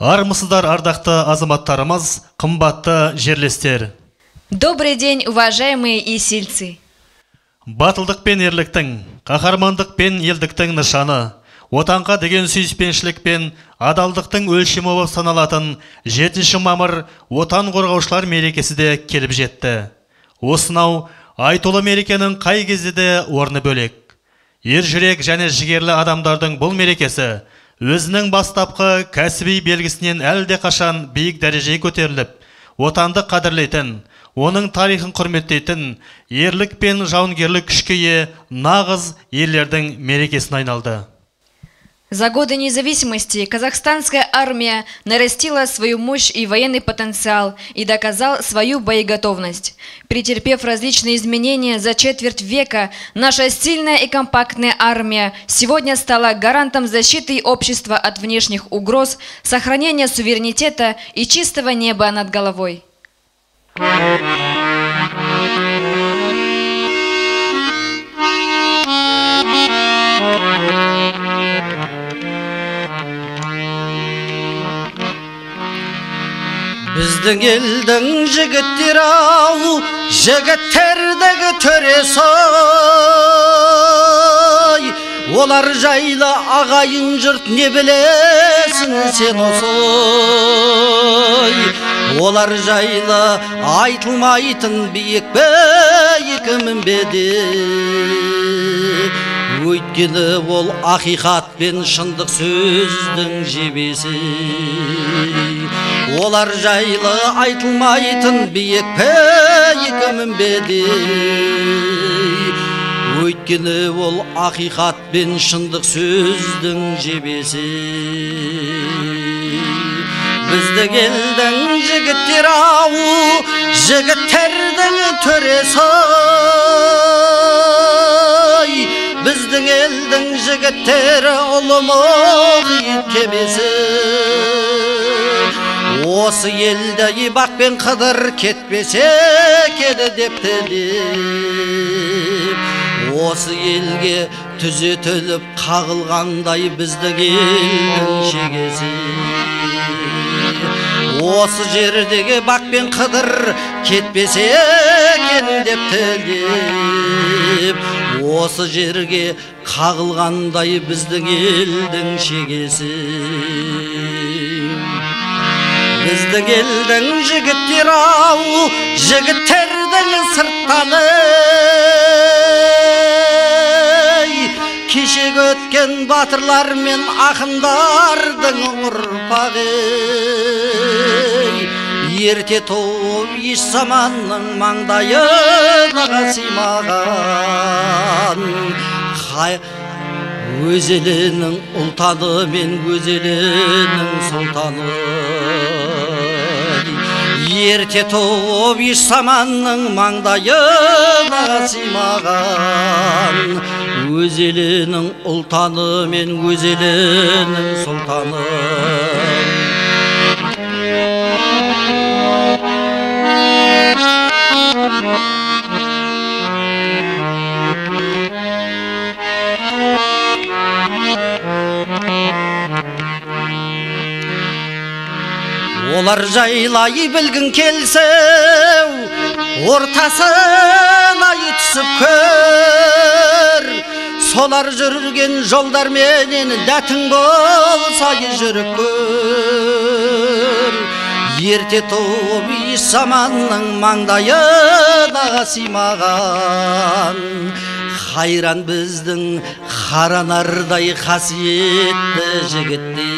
Армысыздар, ардақты азаматтарымыз, қымбатты жерлестер. Добрый день, уважаемые исильцы. Батылдық пен ерліктің, қаһармандық пен елдіктің нышаны, отанға деген сүйіспеншілік пен адалдықтың өлшемі болып саналатын 7 мамыр отан қорғаушылар мерекесі де келіп жетті. Осынау айтулы мерекенің қай кезде де орны бөлек. Ер жүрек және жігерлі адамдардың бұл мерекесі өзінің бастапқы кәсіби белгісінен әлде қашан биік дәрежеге көтеріліп, отанды қадірлейтін, оның тарихын құрметтейтін, ерлік пен жауынгерлік күшке ие нағыз ерлердің мерекесіне айналды. За годы независимости казахстанская армия нарастила свою мощь и военный потенциал и доказал свою боеготовность. Претерпев различные изменения за четверть века, наша сильная и компактная армия сегодня стала гарантом защиты общества от внешних угроз, сохранения суверенитета и чистого неба над головой. Біздің елдің жігіттері-ау, жігіттердегі төресі-ай, олар жайлы ағайын жұрт не білесің сен осы-ай. Олар жайлы айтылмайтын биік мінбеде, өйткені ол ақиқат пен шындық сөздің жебесі. Олар жайлы айтылмайтын биік мінбеде, өйткені ол ақиқат пен шындық сөздің жебесі. Біздің елдің жігіттері-ау, жігіттердің төресі-ай, біздің елдің жігіттері ұлы мұхит кемесі. Осы елді Бақ пен Қыдыр кетпесе еді деп тілеп, осы елге түзетіліп қағылғандай біздің елдің шегесі. Осы жердегі Бақ пен Қыдыр кетпесе еді деп тілеп, осы жерге қағылғандай біздің елдің шегесі. Біздің елдің жігіттері-ау, жігіттердің сырттаны, кешегі өткен батырлар мен ақындардың ұрпағы. Ерте туып еш заманның маңдайына сыймаған, өз елінің ұлтаны мен өз елінің сұлтаны. Ерте туып еш заманның маңдайына сыймаған, өз елінің ұлтаны мен өз елінің сұлтаны. Олар жайлай білгін келсе, ортасына түсіп көр. Солар жүрген жолдарменен дәтің болса жүріп көр. Ерте туып еш заманның маңдайына сыймаған, қайран біздің қаранардай қасиетті жігіттер.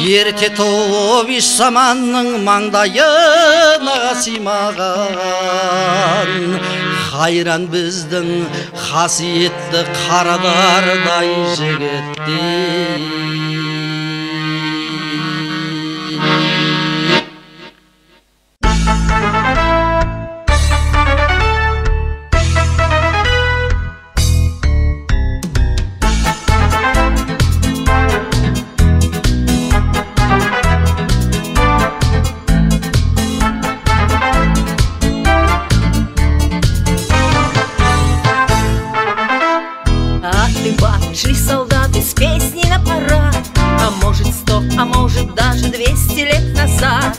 Ерте туып еш заманның маңдайына сыймаған, қайран біздің қасиетті қаранардай жігіттер. Бывший солдат из песни на парад. может, даже 200 лет назад.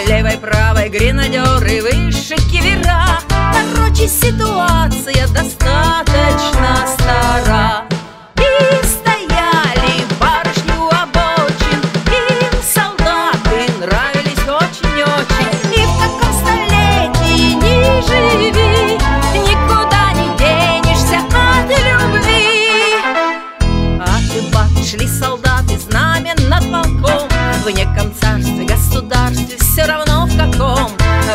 Левой, правой гренадеры, выше кивера. Короче, ситуация достаточно стара. И стояли барышни у обочин, им солдаты нравились очень-очень. И в каком столетии ни живи, никуда не денешься от любви. А ты, бат, шли солдаты, знамя над полком. В неком царстве, государстве, все равно в каком,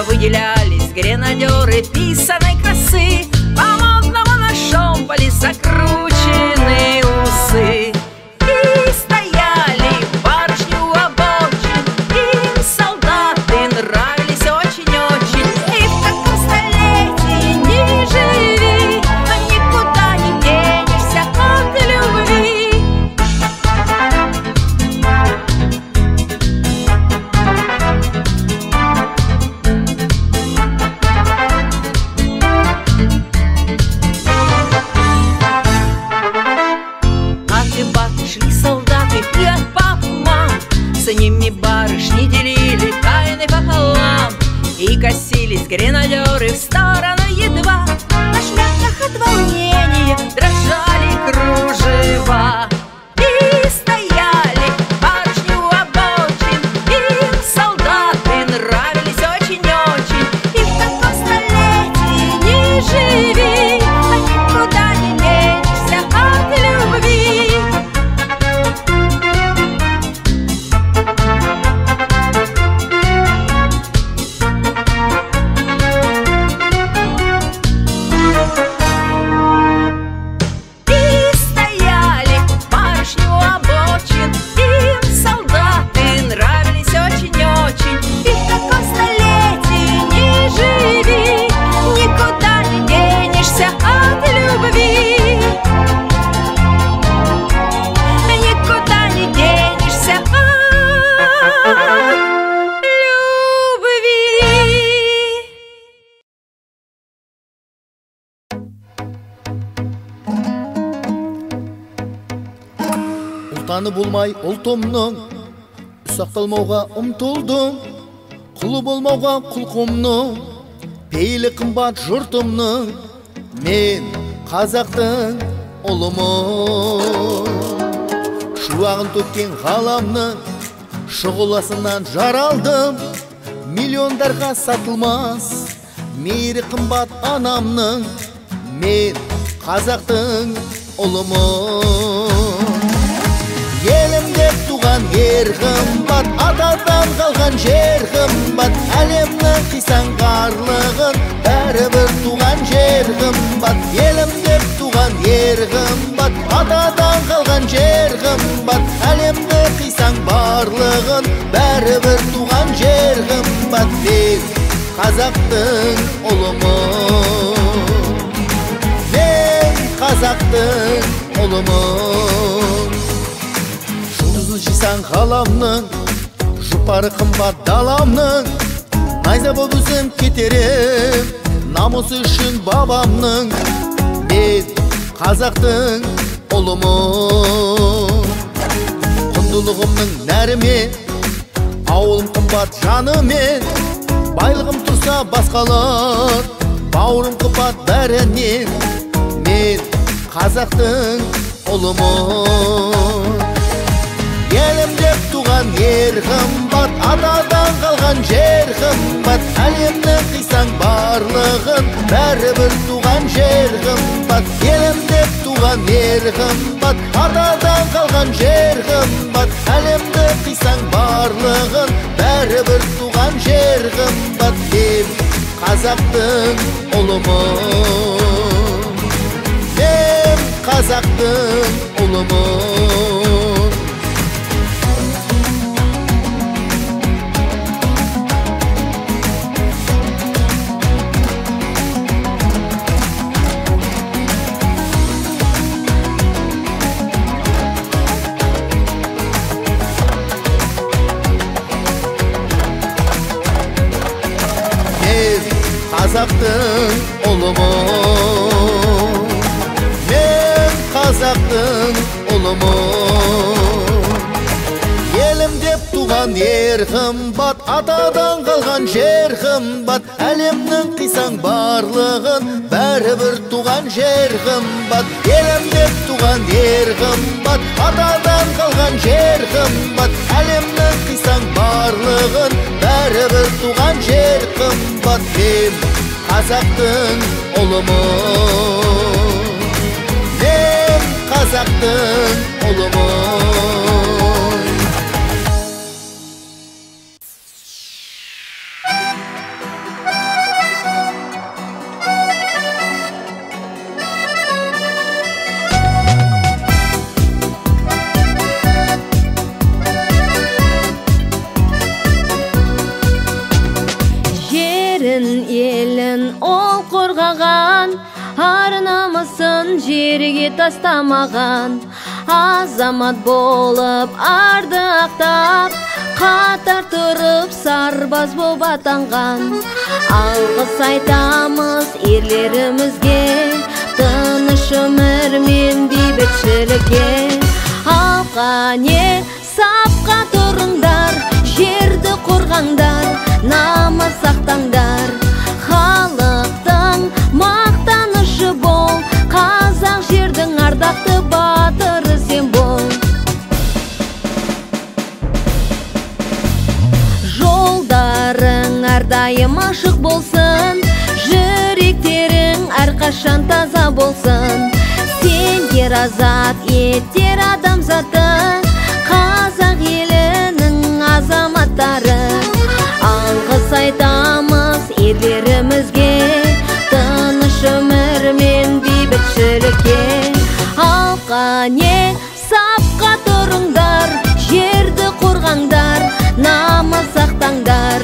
выделялись гренадеры писаной красы. По-модному на шомполе закручены усы. И стояли барышни у обочин, им солдаты нравились очень-очень. И в каком столетии ни живи, никуда не денешься от любви. Шли солдаты и от пап мам, с ними барышни делили тайны пополам. И косились гренадеры в сторону едва, на шляпках от волнения дрожали кружева. И стояли барышни у обочин, им солдаты нравились очень-очень. И в каком столетии ни живи, никуда не денешься от любви. Ұлтаны болмай ұлтымның, ұсақталмауға ұмтылдым. Құлы болмауға құлқымның, пейілі қымбат жұртымның. Мен қазақтың ұлымын. Шуағын төккен ғаламның, шұғыласынан жаралдым. Миллиондарға сатылмас, мейірі қымбат анамның. Мен қазақтың ұлымын. Елім деп туған ер қымбат, атадан қалған жер қымбат. Әлемнің қисаңғарлығын бәрібір туған жер қымбат. Елім деп туған ер қымбат, атадан қалған жер қымбат. Әлемді қисаң барлығын бәрібір туған жер қымбат. Мен қазақтың ұлымын, мен қазақтың ұлымын. Жисаң ғаламның, жұпары қымбат даламның. Найза боп өзім кетерім, намысы үшін бабамның. Мен қазақтың ұлымын. Құндылығымның нәрімен, ауылым қымбат жанымен. Байлығым тұрса басқалар, бауырым қымбат бәрінен. Мен қазақтың ұлымын. Елім деп туған ер қымбат, атадан қалған жер қымбат. Әлемнің қисаң барлығын бәрібір туған жер қымбат. Елім деп туған ер қымбат, атадан қалған жер қымбат. Әлемді қисаң барлығын бәрібір туған жер қымбат. Мен қазақтың ұлымын, мен қазақтың ұлымын. Қазақтың ұлымын, мен қазақтың ұлымын. Елім деп туған ер қымбат, атадан қалған жер қымбат. Әлемнің қисаң барлығын, бәрібір туған жер қымбат. Елім деп туған ер қымбат, атадан қалған жер қымбат. Әлемнің қисаң барлығын, бәрібір туған жер қымбат. Мен қазақтың ұлымын, мен қазақтың ұлымын. Елін ол қорғаған, ар-намысын жерге тастамаған, азамат болып ардақтап, қатар тұрып сарбаз боп атанған. Алғыс айтамыз ерлерімізге, тыныш өмір мен бейбітшілікке. Алқане сапқа тұрыңдар, жерді қорғаңдар, намыс сақтаңдар. Халықтың мақтанышы бол, қазақ жердің ардақты батыры сен бол. Жолдарың әрдайым ашық болсын, жүректерің әрқашан таза болсын. Сендер азат еттер адамзаты, қазақ елінің азаматтары. Алғыс айтамыз ерлерімізге, тыныш өмір мен бейбітшілікке. Алқане сапқа тұрыңдар, жерді қорғаңдар, намыс сақтаңдар.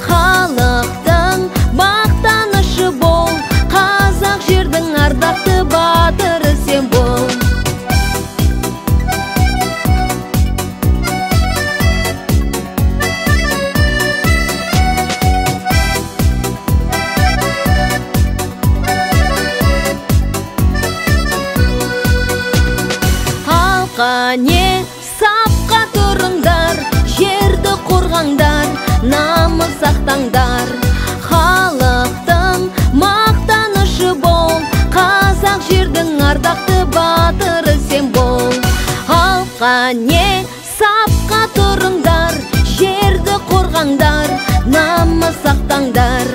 Халықтың мақтанышы бол, қазақ жердің ардақты батыры сен бол. Алқане сапқа тұрыңдар, жерді қорғаңдар, намыс сақтаңдар. Халықтың мақтанышы бол, қазақ жердің ардақты батыры сен бол. Алқане сапқа тұрыңдар, жерді қорғаңдар, намыс сақтаңдар.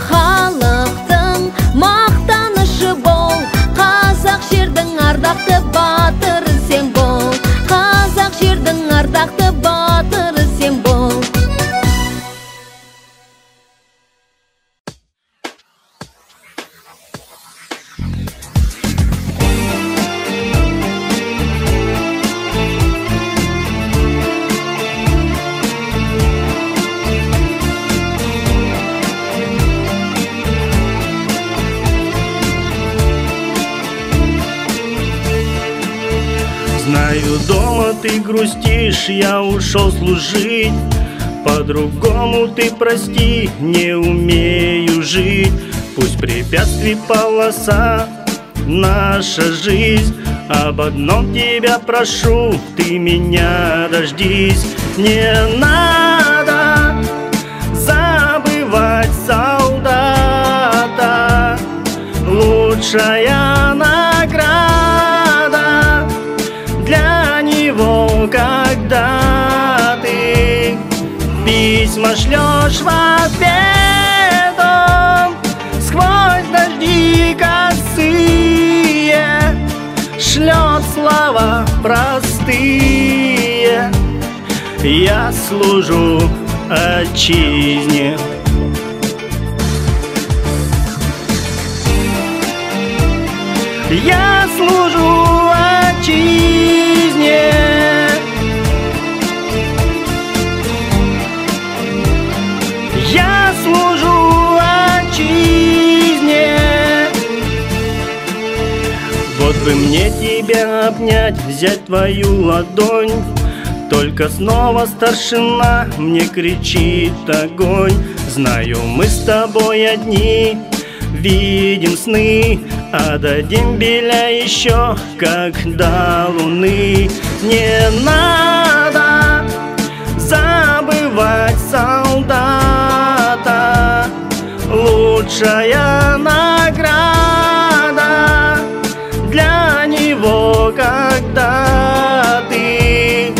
Халықтың мақтанышы бол, қазақ жердің ардақты батыры сен бол. Қазақ жердің ардақты батыры сен бол. Знаю, дома ты грустишь, я ушел служить. По-другому ты прости, не умею жить. Пусть препятствий полоса наша жизнь. Об одном тебя прошу, ты меня дождись. Не надо забывать солдата, лучшая награда для него, когда ты письма шлешь в ответом сквозь дожди косые, шлет слова простые. Я служу отчизне. Я служу отчизне. Я служу отчизне. Вот бы мне тебя обнять, взять твою ладонь. Только снова старшина мне кричит огонь. Знаю, мы с тобой одни видим сны, а до дембеля еще как до луны. Не надо забывать лучшая награда для него, когда ты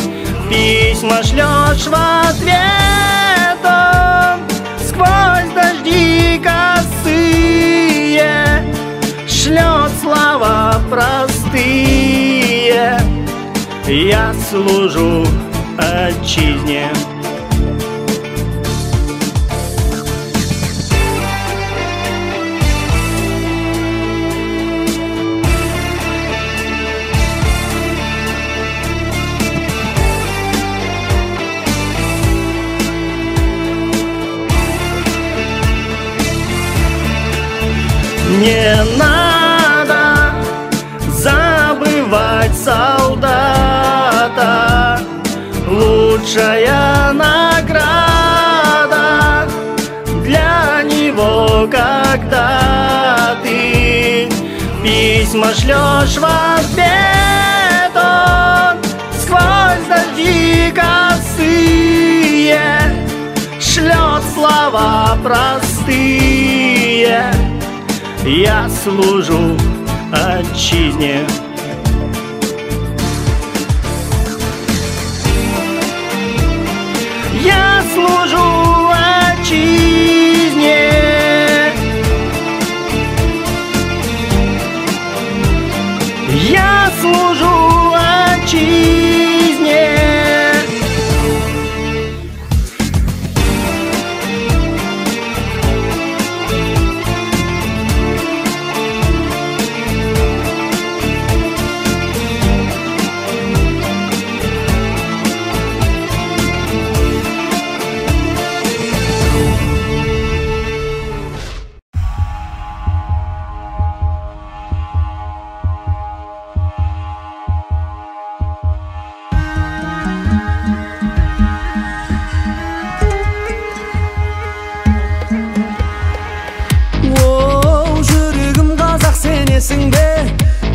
письма шлешь в ответ, он сквозь дожди косые шлет слова простые. Я служу отчизне. Не надо забывать солдата, лучшая награда для него, когда ты письма шлешь в ответ, он сквозь дожди косые шлет слова простые. Я служу отчизне. Я служу отчизне. Я служу отчизне.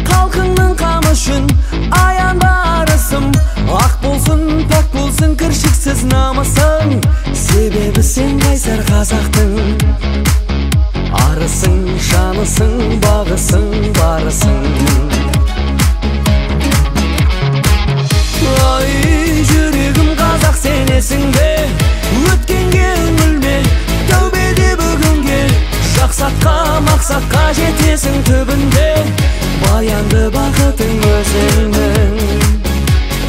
Халқыңның қамы үшін аянба арысым, ақ болсын, пәк болсын кіршіксіз намысың, себебі сен қайсар қазақтың арысың, жанысың, бағысың, барысың. Ай, жүрегім қазақ сенесің бе, өткенге үңілме, тәубеде бүгінге, жақсатқа, мақсатқа жетесің түбінде. Баянды бақытың өзіңнің,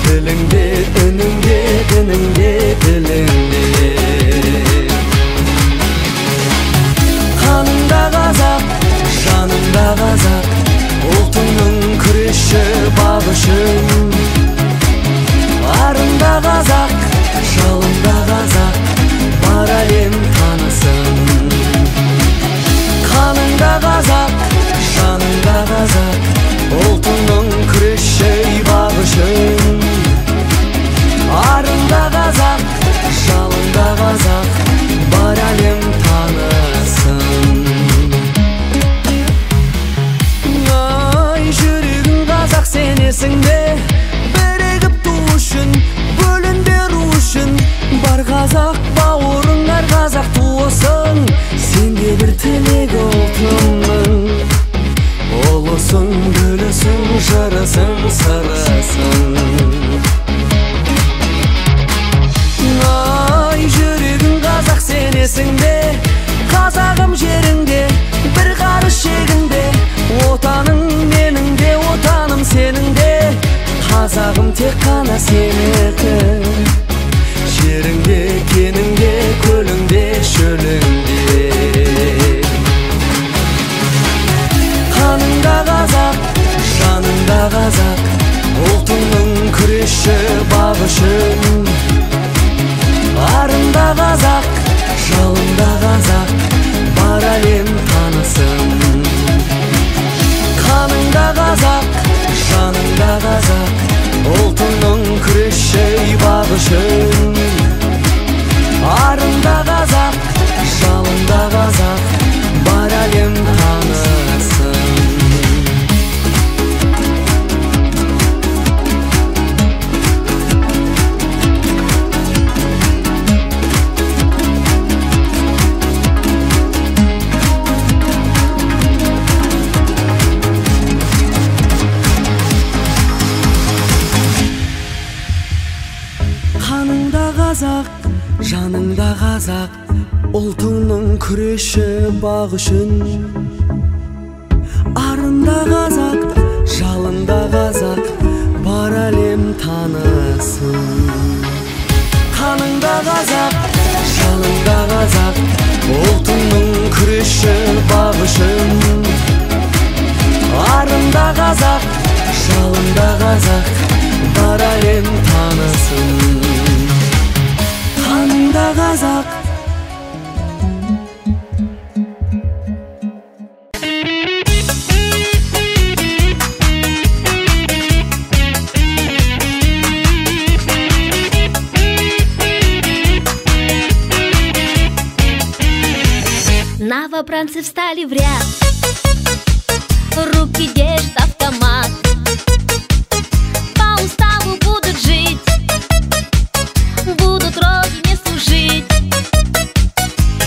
тіліңде, үніңде, дініңде, тіліңде. Қаныңда қазақ, жаныңда қазақ, ұлтыңның күресші бағышың. Арында қазақ, жалында қазақ, бар әлем танысын. Қаныңда қазақ, жаныңда қазақ, ұлтыңның күресші бағышың. Арында қазақ, жалында қазақ, бар әлем танысын. Ай, жүрегің қазақ сенесің бе, бірігіп ту үшін, бөлінбе ру үшін. Бар қазақ бауырың, әр қазақ туысың, сенде бір тілек ұлтыңның. Ұлысың, гүлісің, жырысың, сырысың. Ай, жүрегің қазақ сенесің бе, қазағым жеріңде, бір қарыс шегіңде. Отаның менің де, отаным сенің де, қазағым тек қана сенікі. Жеріңде, кеніңде, көліңде, шөліңде. Қаныңда қазақ, жаныңда қазақ, ұлтыңның күресші бағышың. Арында қазақ, жалында қазақ, бар әлем танысын. Қаныңда қазақ, жаныңда қазақ, ұлтыңның күресші Қаныңда қазақ, жаныңда қазақ, ұлтыңның күресі бақ үшін. Арында қазақ, жалында қазақ, бар әлем танысын. Қаныңда қазақ, жаныңда қазақ, ұлтыңның күресі бақ үшін. Арында қазақ, жалында қазақ, бар әлем танысын. Қаныңда қазақ. Новобранцы встали в ряд, руки держат автомат. По уставу будут жить, будут родине служить.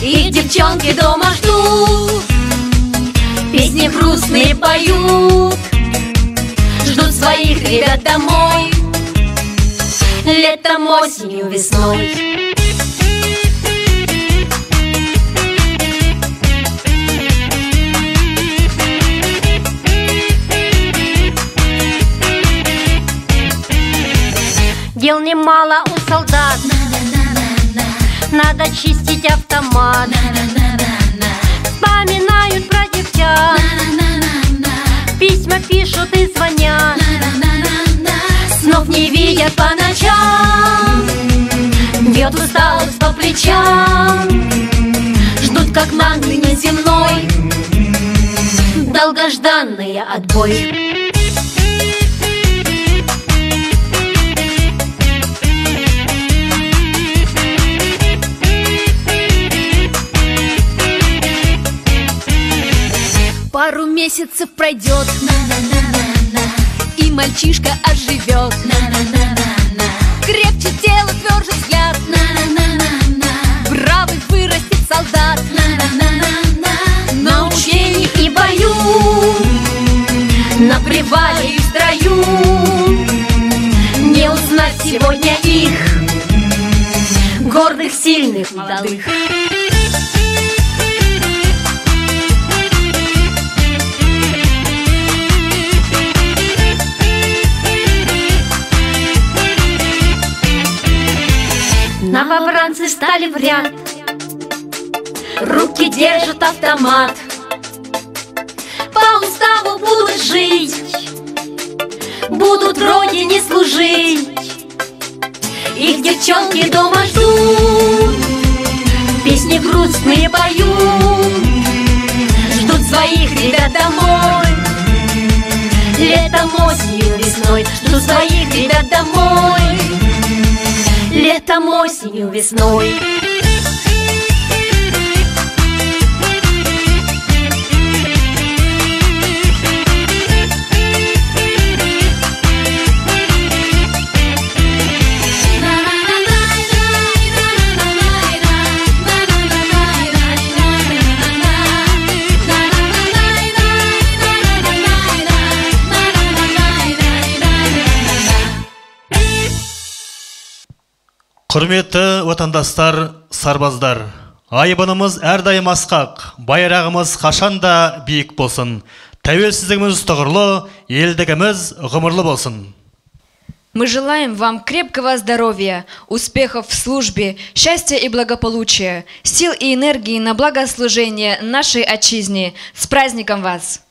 Их девчонки дома ждут, песни грустные поют, ждут своих ребят домой, летом, осенью, весной. Дел немало у солдат, надо чистить автомат. Вспоминают про девчат, письма пишут и звонят. Снов не видят по ночам, бьет усталость по плечам. Ждут, как на ангел неземной, долгожданный отбой. Пару месяцев пройдет, и мальчишка оживет. Крепче тело, тверже взгляд, бравый вырастет солдат. На учениях и бою, на привале и в строю не узнать сегодня их, гордых, сильных, молодых. Новобранцы стали в ряд, руки держат автомат. По уставу будут жить, будут родине служить. Их девчонки дома ждут, песни грустные поют, ждут своих ребят домой, летом, осенью, весной. Ждут своих ребят домой, летом, осенью, весной. Құрметті отандастар, сарбаздар, айбынымыз әрдайым асқақ, байрағымыз қашанда биік болсын. Тәуелсіздігіміз тұғырлы, елдігіміз ғұмырлы болсын. Мы желаем вам крепкого здоровья, успехов в службе, счастья и благополучия, сил и энергии на благослужение нашей отчизне. С праздником вас!